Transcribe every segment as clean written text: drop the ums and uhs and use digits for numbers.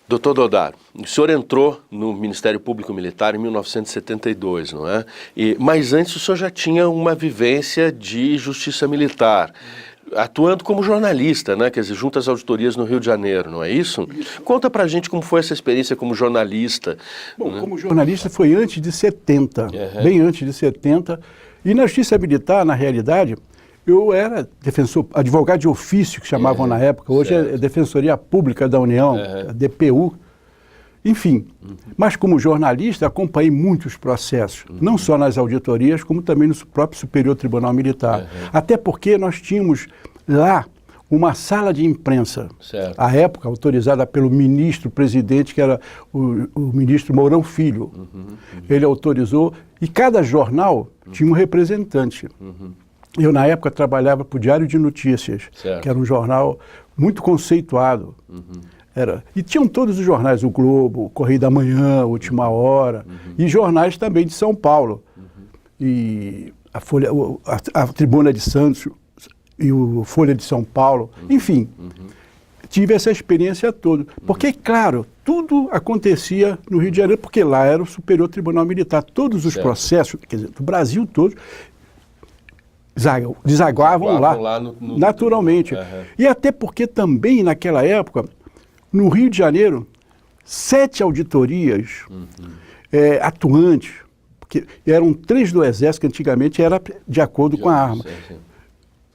Doutor Dodaro, o senhor entrou no Ministério Público Militar em 1972, não é? Mas antes o senhor já tinha uma vivência de justiça militar, atuando como jornalista, né? Quer dizer, junto às auditorias no Rio de Janeiro, não é isso? Conta pra gente como foi essa experiência como jornalista. Bom, né? Como jornalista foi antes de 70, bem antes de 70, e na justiça militar, na realidade, eu era defensor, advogado de ofício, que chamavam na época, hoje é Defensoria Pública da União, a DPU, enfim. Mas como jornalista acompanhei muitos processos, não só nas auditorias, como também no próprio Superior Tribunal Militar. Até porque nós tínhamos lá uma sala de imprensa, à época autorizada pelo ministro-presidente, que era o ministro Mourão Filho. Ele autorizou, e cada jornal tinha um representante. Eu, na época, trabalhava para o Diário de Notícias, que era um jornal muito conceituado. E tinham todos os jornais, o Globo, o Correio da Manhã, Última Hora, e jornais também de São Paulo. E a Folha, a Tribuna de Santos e o Folha de São Paulo. Enfim, tive essa experiência toda. Porque, claro, tudo acontecia no Rio de Janeiro, porque lá era o Superior Tribunal Militar. Todos os processos, quer dizer, do Brasil todo, desaguavam lá naturalmente. E até porque também, naquela época, no Rio de Janeiro, 7 auditorias atuantes, porque eram 3 do Exército, que antigamente era de acordo com a arma,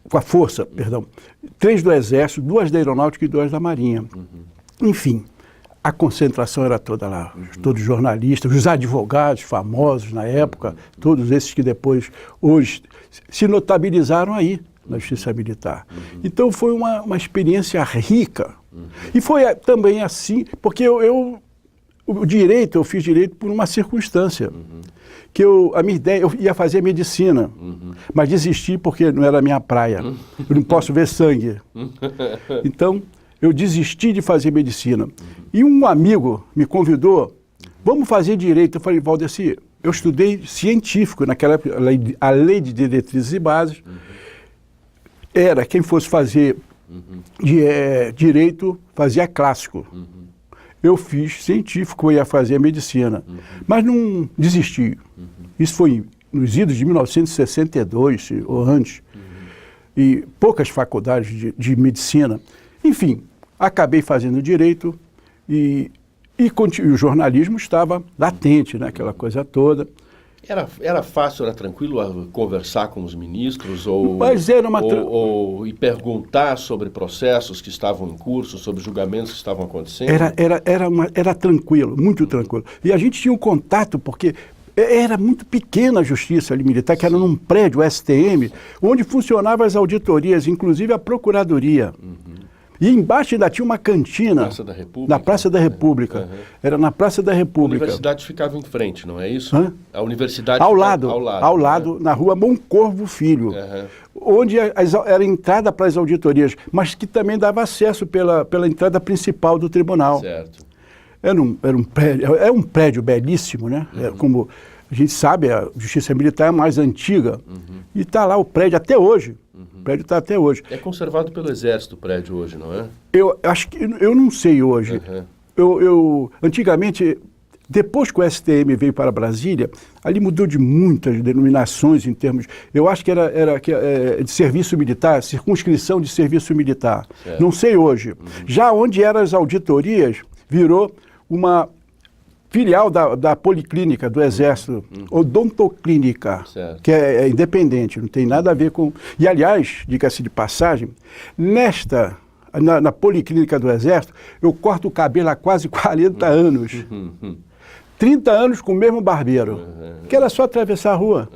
com a força, perdão. 3 do Exército, 2 da Aeronáutica e 2 da Marinha. Enfim, a concentração era toda lá, todos os jornalistas, os advogados famosos na época, todos esses que depois, hoje, se notabilizaram aí na Justiça Militar. Então foi uma experiência rica. E foi também assim, porque o direito, eu fiz direito por uma circunstância, que a minha ideia, eu ia fazer medicina, mas desisti porque não era a minha praia, eu não posso ver sangue. Então, eu desisti de fazer medicina. E um amigo me convidou, vamos fazer direito. Eu falei, Valdeci, eu estudei científico naquela época, a lei de diretrizes e bases, era quem fosse fazer direito, fazia clássico. Eu fiz científico, eu ia fazer medicina, mas não desisti. Isso foi nos idos de 1962 ou antes, e poucas faculdades de medicina. Enfim, acabei fazendo direito e o jornalismo estava latente, né, aquela coisa toda. Era fácil, era tranquilo conversar com os ministros e perguntar sobre processos que estavam em curso, sobre julgamentos que estavam acontecendo? Era tranquilo, muito tranquilo. E a gente tinha um contato, porque era muito pequena a justiça militar, que era num prédio, o STM, onde funcionavam as auditorias, inclusive a Procuradoria. E embaixo ainda tinha uma cantina. Praça da República? Na Praça da República. Era na Praça da República. A universidade ficava em frente, não é isso? A universidade ao lado, na rua Moncorvo Filho, onde era a entrada para as auditorias, mas que também dava acesso pela entrada principal do tribunal. Certo. Era um prédio belíssimo, né? Como a gente sabe, a Justiça Militar é a mais antiga. E está lá o prédio até hoje. O prédio está até hoje. É conservado pelo Exército o prédio hoje, não é? Eu acho que, eu não sei hoje. Antigamente, depois que o STM veio para Brasília, ali mudou de muitas denominações em termos... Eu acho que era de serviço militar, circunscrição de serviço militar. Não sei hoje. Já onde eram as auditorias, virou uma filial da Policlínica do Exército, Odontoclínica, que é independente, não tem nada a ver com... E, aliás, diga-se de passagem, na Policlínica do Exército, eu corto o cabelo há quase 40 anos. 30 anos com o mesmo barbeiro, que era só atravessar a rua.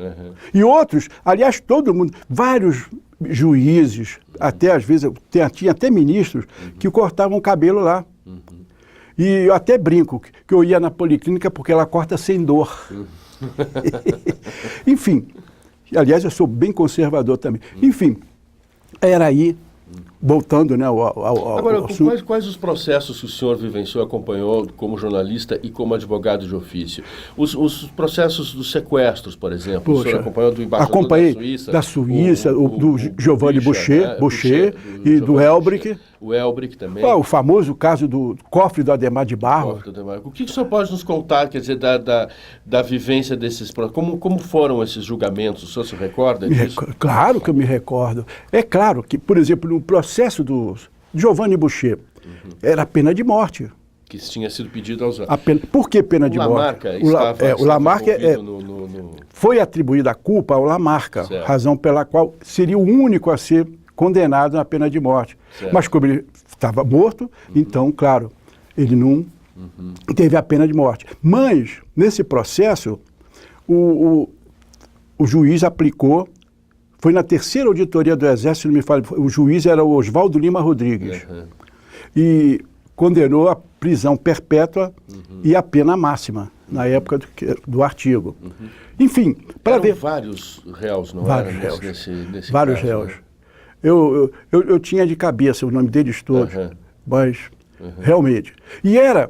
E outros, aliás, todo mundo, vários juízes, até às vezes, tinha até ministros que cortavam o cabelo lá. E eu até brinco que eu ia na Policlínica porque ela corta sem dor. Enfim, aliás, eu sou bem conservador também. Enfim, era aí, voltando, né, Agora, quais os processos que o senhor vivenciou, acompanhou como jornalista e como advogado de ofício? Os processos dos sequestros, por exemplo, o senhor acompanhou do embaixador da Suíça, do Giovanni Boucher e do Helbrick. O Elbrick também. O famoso caso do cofre do Adhemar de Barros. O que o senhor pode nos contar, quer dizer, da vivência desses... Como foram esses julgamentos? O senhor se recorda disso? Claro que eu me recordo. É claro que, por exemplo, no processo do Giovanni Boucher, era pena de morte. Que tinha sido pedido aos... Por que pena de morte? O Lamarca foi atribuída a culpa ao Lamarca, certo. Razão pela qual seria o único a ser condenado na pena de morte. Certo. Mas como ele estava morto, então, claro, ele não teve a pena de morte. Mas, nesse processo, o juiz aplicou, foi na terceira auditoria do Exército, não me fala, o juiz era o Oswaldo Lima Rodrigues, e condenou a prisão perpétua e a pena máxima, na época do artigo. Enfim, para ver... vários réus, não vários era? Réus. Nesse vários caso, réus. Né? Eu tinha de cabeça o nome deles todos, mas realmente. E era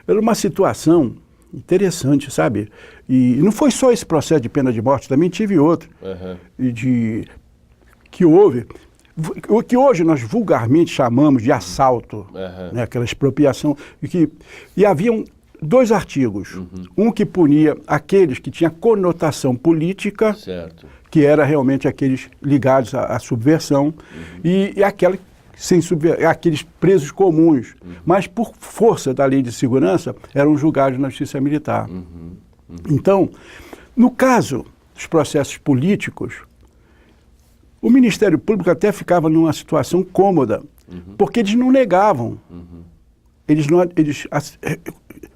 uma situação interessante, sabe? E não foi só esse processo de pena de morte, também tive outro, que houve, o que hoje nós vulgarmente chamamos de assalto, né, aquela expropriação, e haviam dois artigos, um que punia aqueles que tinham conotação política, certo. Que era realmente aqueles ligados à subversão, e aqueles presos comuns, mas por força da lei de segurança, eram julgados na justiça militar. Então, no caso dos processos políticos, o Ministério Público até ficava numa situação cômoda, porque eles não negavam.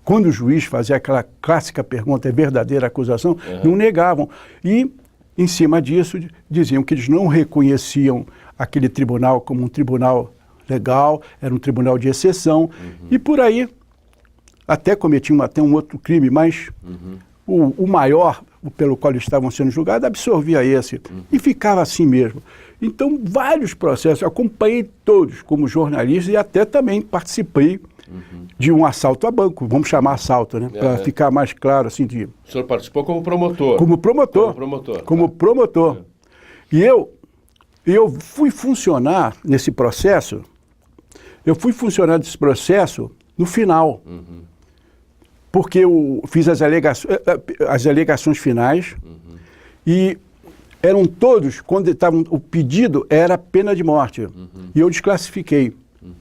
Quando o juiz fazia aquela clássica pergunta, é verdadeira acusação, não negavam. E, em cima disso, diziam que eles não reconheciam aquele tribunal como um tribunal legal, era um tribunal de exceção, e por aí até cometiam até um outro crime, mas o maior pelo qual eles estavam sendo julgados absorvia esse, e ficava assim mesmo. Então, vários processos, acompanhei todos como jornalista e até também participei de um assalto a banco, vamos chamar assalto, né? Para ficar mais claro, assim, de... O senhor participou como promotor? Como promotor. Como promotor. E eu fui funcionar nesse processo, no final. Porque eu fiz as alegações finais e eram todos, quando o pedido era pena de morte. E eu desclassifiquei.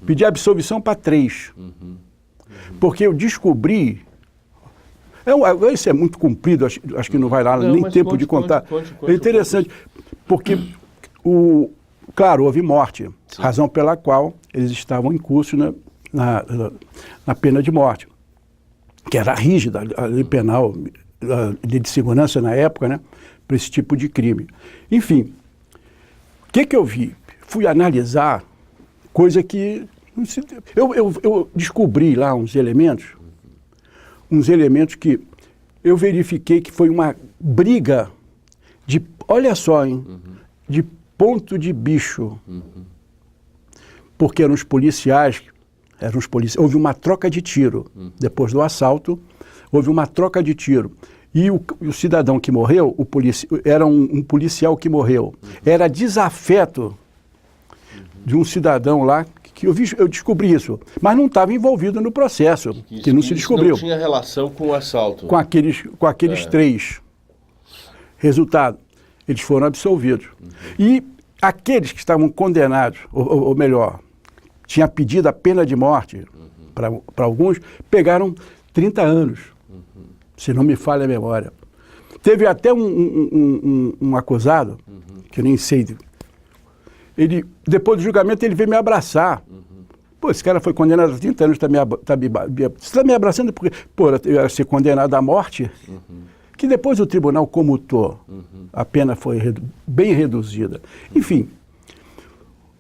Pedi absolvição para 3. Porque eu descobri... Isso é muito comprido, acho que não vai lá, nem tempo de contar. Conte, é interessante, porque, claro, houve morte, razão pela qual eles estavam em curso na pena de morte, que era rígida, a lei penal, a lei de segurança na época, né, para esse tipo de crime. Enfim, o que eu vi? Fui analisar coisa que... Eu descobri lá uns elementos que eu verifiquei que foi uma briga de... Olha só, hein? De ponto de bicho. Porque eram os policiais... Houve uma troca de tiro. Depois do assalto, houve uma troca de tiro. E o cidadão que morreu, era um policial que morreu. Era desafeto de um cidadão lá, que eu descobri isso, mas não estava envolvido no processo, que não se descobriu. Não tinha relação com o assalto. Com aqueles 3. Resultado, eles foram absolvidos. E aqueles que estavam condenados, ou melhor, tinha pedido a pena de morte para alguns, pegaram 30 anos, se não me falha a memória. Teve até um acusado, que eu nem sei... depois do julgamento, ele veio me abraçar. Pô, esse cara foi condenado a 30 anos, você está me abraçando porque, eu ia ser condenado à morte? Que depois o tribunal comutou. A pena foi bem reduzida. Enfim,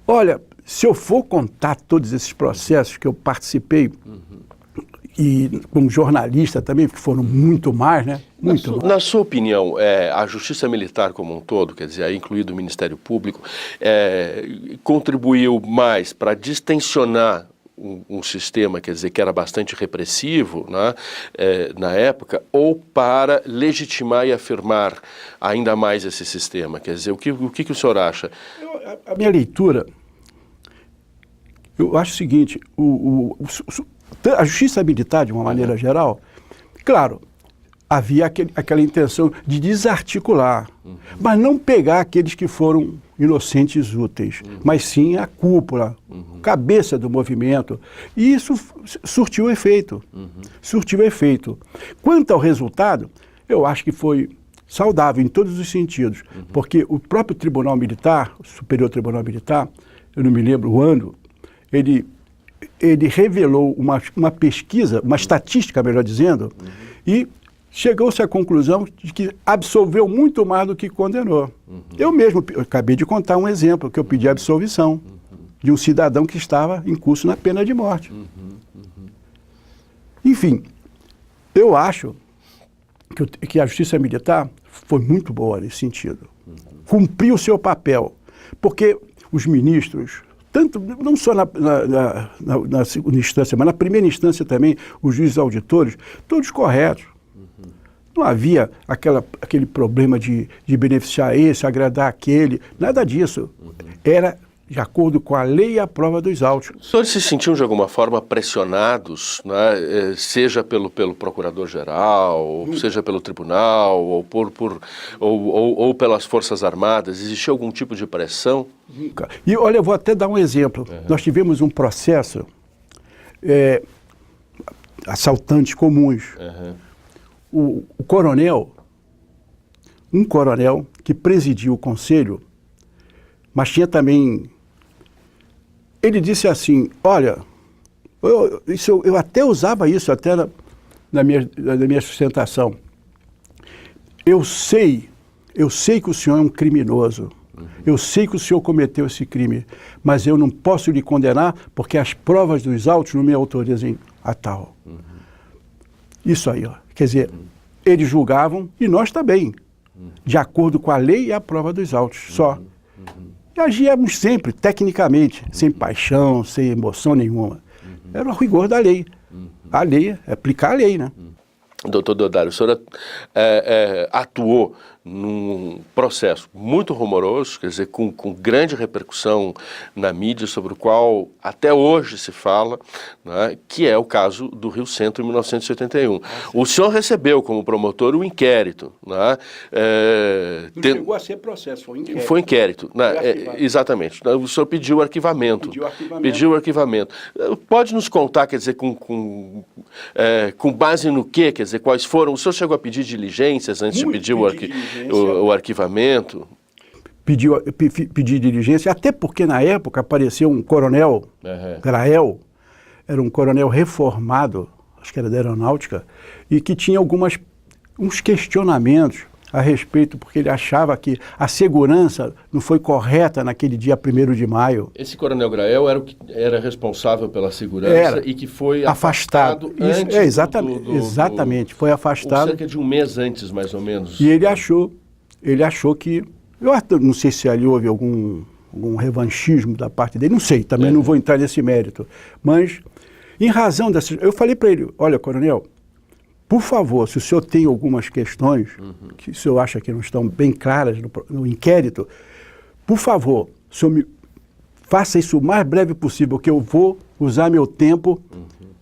olha, se eu for contar todos esses processos que eu participei, e como jornalista também, porque foram muito mais, né? Na sua opinião, a Justiça Militar como um todo, quer dizer, aí incluído o Ministério Público, contribuiu mais para distensionar um sistema, quer dizer, que era bastante repressivo, né, na época, ou para legitimar e afirmar ainda mais esse sistema? Quer dizer, o que o senhor acha? A minha leitura eu acho o seguinte, a justiça militar, de uma maneira geral, claro, havia aquela intenção de desarticular, mas não pegar aqueles que foram inocentes úteis, mas sim a cúpula, cabeça do movimento. E isso surtiu efeito. Surtiu efeito. Quanto ao resultado, eu acho que foi saudável em todos os sentidos, porque o próprio Tribunal Militar, o Superior Tribunal Militar, eu não me lembro o ano, ele revelou uma pesquisa, uma estatística, melhor dizendo, e chegou-se à conclusão de que absolveu muito mais do que condenou. Eu mesmo acabei de contar um exemplo, que eu pedi absolvição de um cidadão que estava em curso na pena de morte. Enfim, eu acho que a justiça militar foi muito boa nesse sentido. Cumpriu o seu papel, porque os ministros, tanto, não só na segunda instância, mas na primeira instância também, os juízes auditores, todos corretos. Não havia aquele problema de beneficiar esse, agradar aquele, nada disso. Era de acordo com a lei e a prova dos autos. Os senhores se sentiam de alguma forma pressionados, né, seja pelo procurador-geral, ou seja pelo tribunal, ou pelas Forças Armadas? Existia algum tipo de pressão? Nunca. E olha, eu vou até dar um exemplo. Nós tivemos um processo, assaltantes comuns. Um coronel que presidiu o conselho, mas tinha também... Ele disse assim, olha, eu até usava isso até na minha sustentação. Eu sei que o senhor é um criminoso. Eu sei que o senhor cometeu esse crime, mas eu não posso lhe condenar porque as provas dos autos não me autorizam a tal. Isso aí, ó. Quer dizer, eles julgavam, e nós também, de acordo com a lei e a prova dos autos, só. E agíamos sempre, tecnicamente, sem paixão, sem emoção nenhuma. Era o rigor da lei. A lei, aplicar a lei, né? Doutor Deodário, o senhor atuou num processo muito rumoroso, quer dizer, com grande repercussão na mídia, sobre o qual até hoje se fala, né, que é o caso do Rio Centro em 1981. O senhor recebeu como promotor o inquérito. Né, não chegou a ser processo, foi inquérito. Foi inquérito, né, exatamente. O senhor pediu o arquivamento. Pediu o arquivamento. Pode nos contar, quer dizer, com base no quê? Quer dizer, quais foram? O senhor chegou a pedir diligências antes de pedir o arquivamento? Pedi diligência, até porque na época apareceu um coronel, Grael, era um coronel reformado, acho que era da aeronáutica, e que tinha uns questionamentos a respeito, porque ele achava que a segurança não foi correta naquele dia 1º de maio. Esse coronel Grael era o que era responsável pela segurança e que foi afastado antes exatamente, foi afastado. Cerca de um mês antes, mais ou menos. E ele achou que, eu não sei se ali houve algum revanchismo da parte dele, não sei, também não vou entrar nesse mérito, mas em razão dessas, eu falei para ele, olha, coronel, por favor, se o senhor tem algumas questões que o senhor acha que não estão bem claras no inquérito, por favor, o senhor faça isso o mais breve possível, que eu vou usar meu tempo,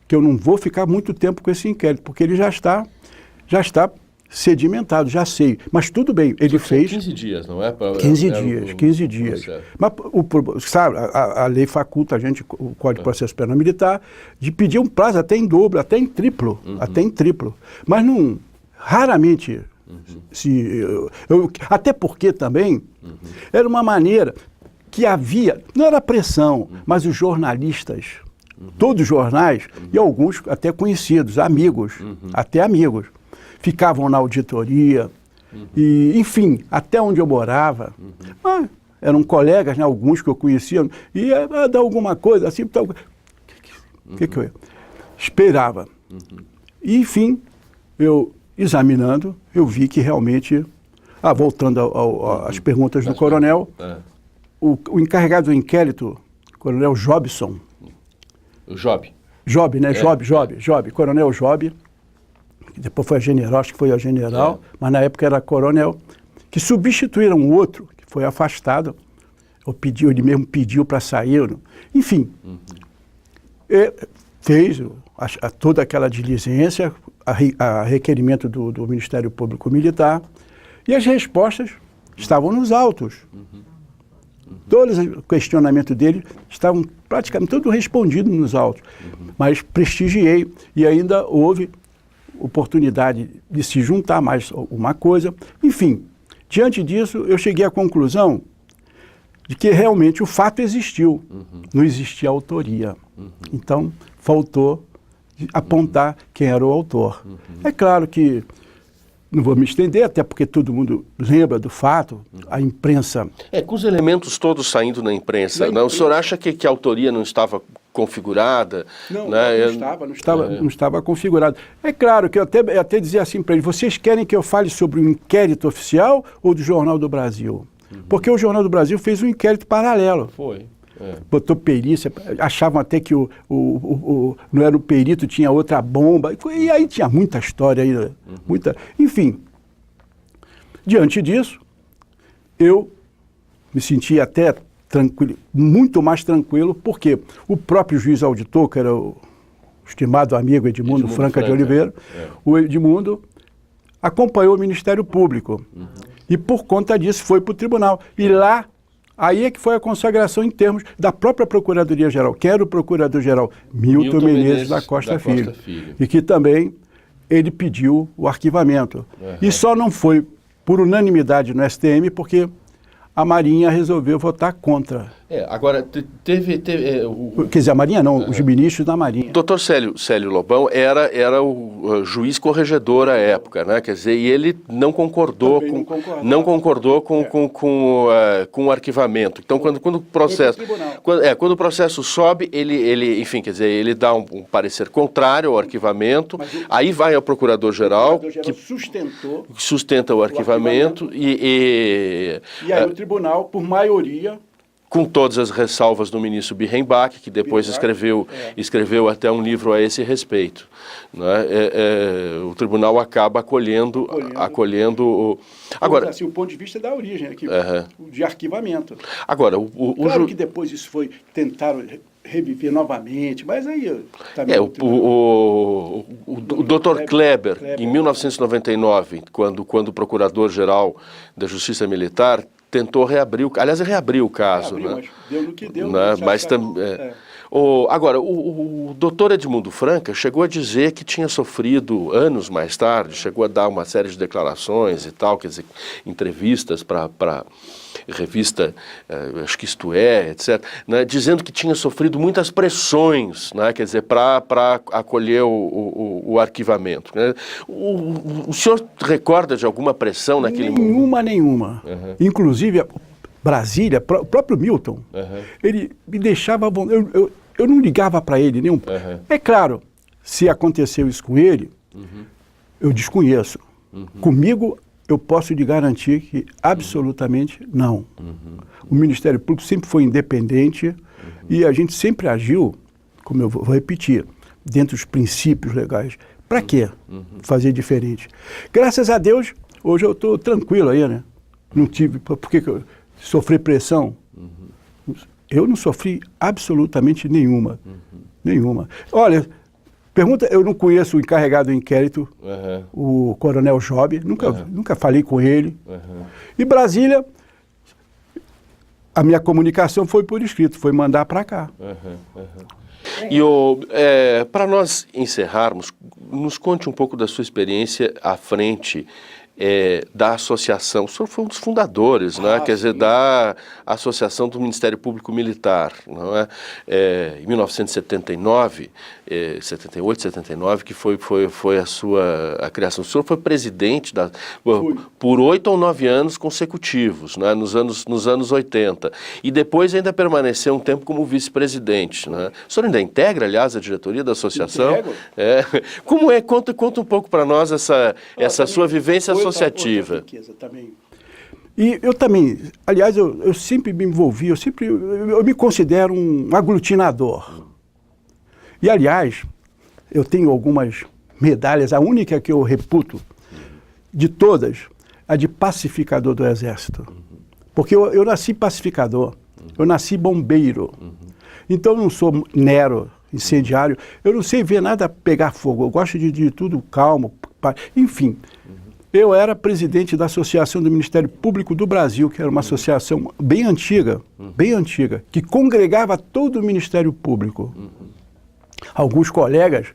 que eu não vou ficar muito tempo com esse inquérito, porque ele já está sedimentado, já sei. Mas tudo bem, ele fez... 15 dias, não é? 15 dias. Mas, sabe, a lei faculta a gente, o Código de Processo Penal Militar, de pedir um prazo até em dobro, até em triplo. Mas não, raramente, até porque também era uma maneira que havia, não era pressão, mas os jornalistas, todos os jornais, e alguns até conhecidos, amigos, até amigos, ficavam na auditoria, e, enfim, até onde eu morava, eram colegas, né, alguns que eu conhecia, ia dar alguma coisa assim, tal. O que eu esperava? E, enfim, eu, examinando, eu vi que realmente, voltando às perguntas do coronel, o encarregado do inquérito, o coronel Jobson. O Job. Job, né? Job, coronel Job, que depois foi a general, acho que foi a general, mas na época era coronel, que substituíram um outro, que foi afastado, ele mesmo pediu para sair, enfim. Fez toda aquela diligência, a requerimento do Ministério Público Militar, e as respostas estavam nos autos. Todos os questionamentos dele estavam praticamente todos respondidos nos autos. Mas prestigiei, e ainda houve oportunidade de se juntar mais uma coisa. Enfim, diante disso, eu cheguei à conclusão de que realmente o fato existiu, não existia autoria. Então, faltou apontar quem era o autor. É claro que, não vou me estender, até porque todo mundo lembra do fato, a imprensa... Com os elementos todos saindo na imprensa, né? O senhor acha que a autoria não estava configurada? Não, né? não estava configurado. É claro que eu até dizia assim para ele, vocês querem que eu fale sobre o inquérito oficial ou do Jornal do Brasil? Porque o Jornal do Brasil fez um inquérito paralelo. Foi. Botou perícia, achavam até que não era o perito, tinha outra bomba. E aí tinha muita história aí, Enfim, diante disso, eu me senti até tranquilo, muito mais tranquilo, porque o próprio juiz auditor, que era o estimado amigo Edmundo Franca de Oliveira, o Edmundo acompanhou o Ministério Público. E por conta disso foi para o tribunal. E lá, aí é que foi a consagração em termos da própria Procuradoria-Geral. Quem era o Procurador-Geral? Milton Menezes da Costa Filho. E que também ele pediu o arquivamento. E só não foi por unanimidade no STM, porque a Marinha resolveu votar contra. Agora, teve Quer dizer, a Marinha não, os ministros da Marinha. O doutor Célio Lobão era o juiz corregedor à época, né? Quer dizer, e ele não concordou com o arquivamento. Então, quando o processo sobe, ele enfim, quer dizer, ele dá um parecer contrário ao arquivamento, aí vai ao Procurador-Geral, que sustenta o arquivamento, e aí o tribunal, por maioria, com todas as ressalvas do ministro Birrenbach, que depois escreveu até um livro a esse respeito. Né? O tribunal acaba acolhendo o... Agora, assim, o ponto de vista da origem, aqui, de arquivamento. Agora, claro que depois isso tentaram reviver novamente, mas aí... o Dr. Kleber, em 1999, quando o Procurador-Geral da Justiça Militar tentou reabrir o caso. Mas deu no que deu. Né? Agora, o doutor Edmundo Franca chegou a dizer que tinha sofrido, anos mais tarde, chegou a dar uma série de declarações e tal, quer dizer, entrevistas para revista, acho que Isto É, etc., né, dizendo que tinha sofrido muitas pressões, né, quer dizer, para acolher o arquivamento. Né? O senhor recorda de alguma pressão naquele momento? Nenhuma. Inclusive, Brasília, o próprio Milton, ele me deixava... Eu não ligava para ele nenhum... É claro, se aconteceu isso com ele, eu desconheço. Comigo, eu posso lhe garantir que absolutamente não. O Ministério Público sempre foi independente e a gente sempre agiu, como eu vou repetir, dentro dos princípios legais. Para quê fazer diferente? Graças a Deus, hoje eu estou tranquilo aí, né? Não tive... Por que eu sofri pressão? Eu não sofri absolutamente nenhuma. Nenhuma. Olha... Pergunta, eu não conheço o encarregado do inquérito, o Coronel Job, nunca falei com ele. E Brasília, a minha comunicação foi por escrito, foi mandar para cá. E para nós encerrarmos, nos conte um pouco da sua experiência à frente da associação. O senhor foi um dos fundadores, né? Quer dizer, da Associação do Ministério Público Militar, não é? Em 1979, 78, 79, que foi a criação. O senhor foi presidente por 8 ou 9 anos consecutivos, né? nos anos 80. E depois ainda permaneceu um tempo como vice-presidente. Né? O senhor ainda integra, aliás, a diretoria da associação? Como é? Conta um pouco para nós essa sua vivência associativa. E eu também, aliás, eu sempre me envolvi, eu me considero um aglutinador. E, aliás, eu tenho algumas medalhas, a única que eu reputo de todas, a de pacificador do Exército. Porque eu nasci pacificador, eu nasci bombeiro. Então, eu não sou Nero, incendiário. Eu não sei ver nada pegar fogo, eu gosto de tudo calmo. Enfim, eu era presidente da Associação do Ministério Público do Brasil, que era uma associação bem antiga, que congregava todo o Ministério Público. Alguns colegas,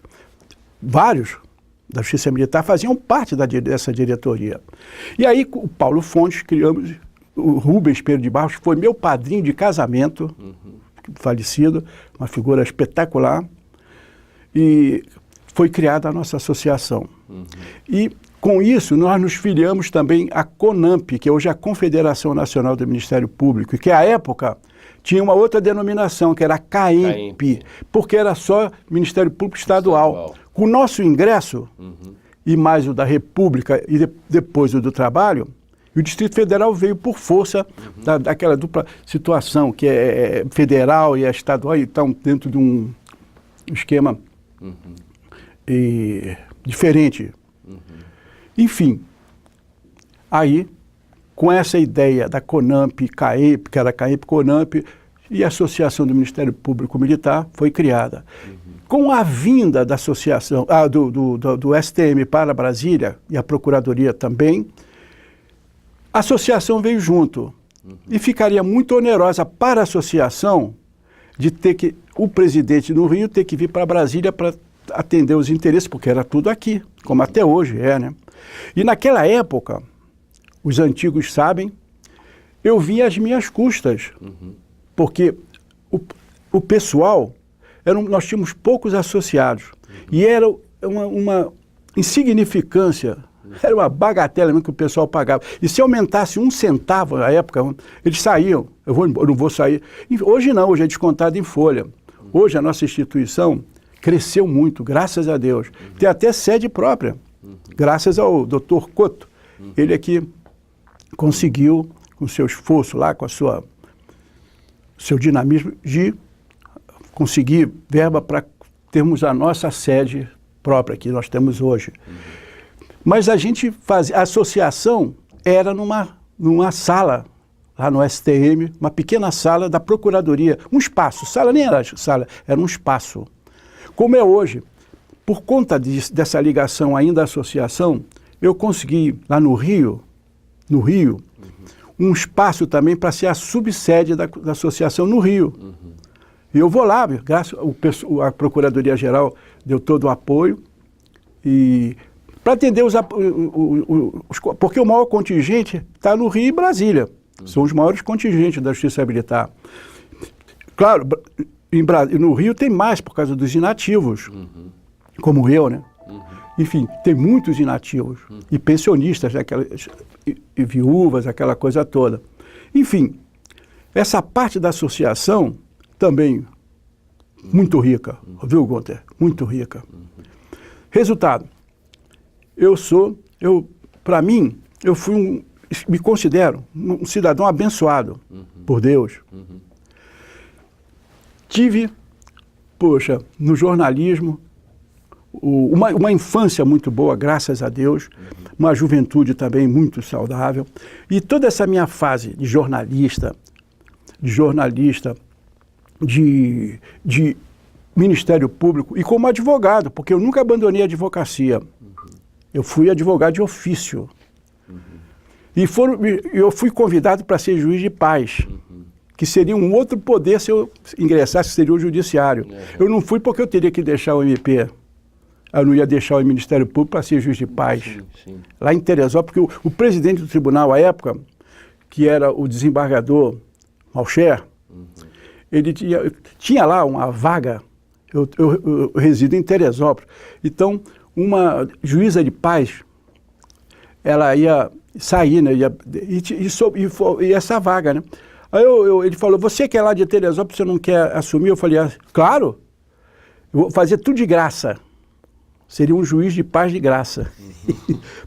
vários, da Justiça Militar faziam parte dessa diretoria. E aí o Paulo Fontes, criamos o Rubens Pedro de Barros, que foi meu padrinho de casamento, falecido, uma figura espetacular, e foi criada a nossa associação. E com isso nós nos filiamos também à CONAMP, que hoje é a Confederação Nacional do Ministério Público, que à época tinha uma outra denominação, que era a CAEMP, porque era só Ministério Público Estadual. Com o nosso ingresso, e mais o da República e depois o do Trabalho, e o Distrito Federal veio por força daquela dupla situação, que é federal e é estadual, e estão dentro de um esquema diferente. Enfim, aí, com essa ideia da CONAMP, CAEMP, que era CAEMP, CONAMP, e a Associação do Ministério Público Militar foi criada. Com a vinda da associação, do STM para Brasília, e a Procuradoria também, a associação veio junto. E ficaria muito onerosa para a associação de ter que, o presidente no Rio, ter que vir para Brasília para atender os interesses, porque era tudo aqui, como até hoje é, né? E naquela época, os antigos sabem, eu vinha às minhas custas, porque o pessoal, nós tínhamos poucos associados, e era uma insignificância, era uma bagatela mesmo que o pessoal pagava. E se aumentasse 1 centavo na época, eles saíam, eu não vou sair. Hoje não, hoje é descontado em folha. Hoje a nossa instituição cresceu muito, graças a Deus. Tem até sede própria, graças ao Dr. Couto. Ele é que conseguiu, com seu esforço lá, com seu dinamismo, de conseguir verba para termos a nossa sede própria que nós temos hoje. Mas a gente fazia, a associação era numa sala, lá no STM, uma pequena sala da Procuradoria, um espaço, sala nem era sala, era um espaço. Como é hoje, por conta dessa ligação ainda à associação, eu consegui, lá no Rio, um espaço também para ser a subsede da associação no Rio. E eu vou lá, graças a Procuradoria-Geral deu todo o apoio, e para atender porque o maior contingente está no Rio e Brasília. São os maiores contingentes da Justiça Militar. Claro, no Rio tem mais por causa dos inativos, como eu, né? Enfim, tem muitos inativos, e pensionistas, né? E viúvas, aquela coisa toda. Enfim, essa parte da associação também muito rica, viu, Gunter? Muito rica. Resultado, para mim, me considero um cidadão abençoado por Deus. Tive, poxa, no jornalismo, uma infância muito boa, graças a Deus, uma juventude também muito saudável. E toda essa minha fase de jornalista, de Ministério Público, e como advogado, porque eu nunca abandonei a advocacia. Eu fui advogado de ofício. E eu fui convidado para ser juiz de paz, que seria um outro poder se eu ingressasse, seria o judiciário. Eu não fui porque eu teria que deixar o MP. Eu não ia deixar o Ministério Público para ser juiz de paz. Lá em Teresópolis, porque o presidente do tribunal, à época, que era o desembargador Malcher, ele tinha lá uma vaga, eu resido em Teresópolis. Então, uma juíza de paz, ela ia sair, né? E essa vaga, né? Aí ele falou, você que é lá de Teresópolis, você não quer assumir? Eu falei, claro, eu vou fazer tudo de graça. Seria um juiz de paz de graça,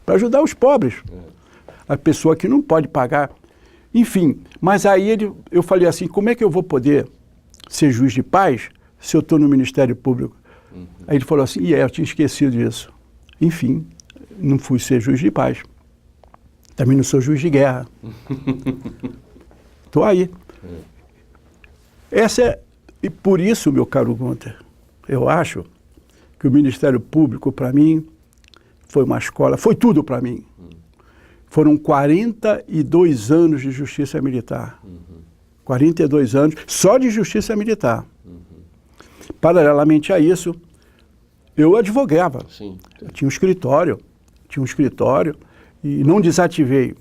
para ajudar os pobres, a pessoa que não pode pagar. Enfim, mas aí eu falei assim, como é que eu vou poder ser juiz de paz se eu estou no Ministério Público? Aí ele falou assim, eu tinha esquecido disso. Enfim, não fui ser juiz de paz. Também não sou juiz de guerra. Estou aí. E por isso, meu caro Gunter, eu acho que o Ministério Público, para mim, foi uma escola, foi tudo para mim. Foram 42 anos de justiça militar. 42 anos só de justiça militar. Paralelamente a isso, eu advogava. Sim. Eu tinha um escritório e não desativei.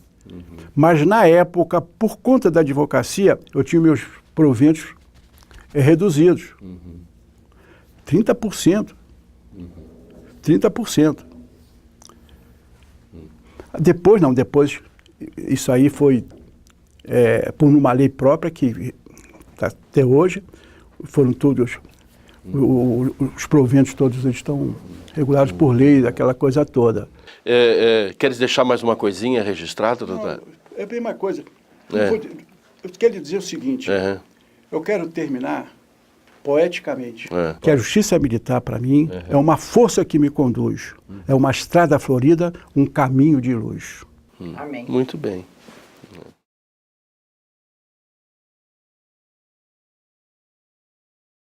Mas na época, por conta da advocacia, eu tinha meus proventos reduzidos. 30%. 30%. Depois, isso aí foi por uma lei própria que até hoje foram todos, os proventos todos estão regulados por lei, aquela coisa toda. Queres deixar mais uma coisinha registrada, doutor? É bem uma coisa. Eu quero dizer o seguinte, eu quero terminar poeticamente, que a justiça militar, para mim, é uma força que me conduz, é uma estrada florida, um caminho de luz. Amém. Muito bem.